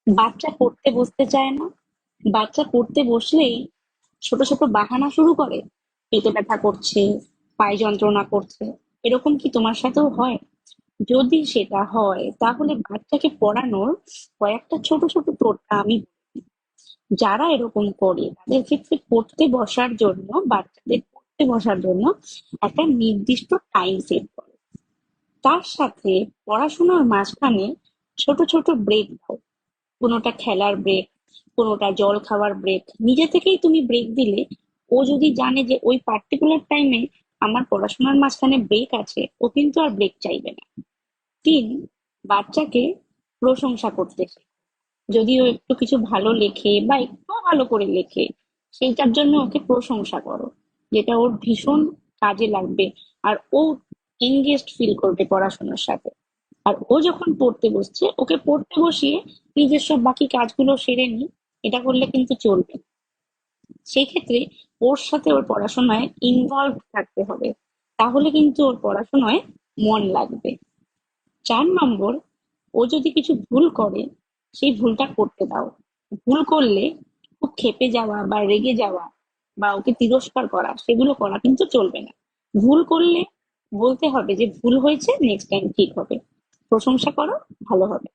বাচ্চা পড়তে বসতে চায় না, বাচ্চা পড়তে বসলেই ছোট ছোট বাহানা শুরু করে, পেটে ব্যথা করছে, পায়ে যন্ত্রণা করছে। এরকম কি তোমার সাথেও হয়? যদি সেটা হয় তাহলে বাচ্চাকে পড়ানোর কয়েকটা ছোট ছোট টোটকা আমি বলি। যারা এরকম করে তাদের ক্ষেত্রে বাচ্চাদের পড়তে বসার জন্য একটা নির্দিষ্ট টাইম সেট করো। তার সাথে পড়াশোনার মাঝখানে ছোট ছোট ব্রেক দাও। কোনোটা খেলার ব্রেক, কোনোটা জল খাওয়ার ব্রেক। নিজে থেকেই তুমি ব্রেক দিলে ও যদি জানে যে ওই পার্টিকুলার টাইমে আমার পড়াশোনার মাঝখানে ব্রেক আছে, ও কিন্তু আর ব্রেক চাইবে না। ৩, বাচ্চাকে প্রশংসা করতে শেখো। যদি ও একটু কিছু ভালো লেখে বা একটু ভালো করে লেখে, সেইটার জন্য ওকে প্রশংসা করো, যেটা ওর ভীষণ কাজে লাগবে। আর ও এনগেজড ফিল করবে পড়াশোনার সাথে। আর ও যখন পড়তে বসছে, ওকে পড়তে বসিয়ে নিজের সব বাকি কাজগুলো সেরে নি, এটা করলে কিন্তু চলবে না। সেই ক্ষেত্রে ওর সাথে ওর পড়াশোনায় ইনভলভ থাকতে হবে, তাহলে কিন্তু ওর পড়াশোনায় মন লাগবে। ৪ নম্বর, ও যদি কিছু ভুল করে, সেই ভুলটা করতে দাও। ভুল করলে খুব ক্ষেপে যাওয়া বা রেগে যাওয়া বা ওকে তিরস্কার করা, সেগুলো করা কিন্তু চলবে না। ভুল করলে বলতে হবে যে ভুল হয়েছে, নেক্সট টাইম ঠিক হবে। প্রশংসা করো, ভালো হবে।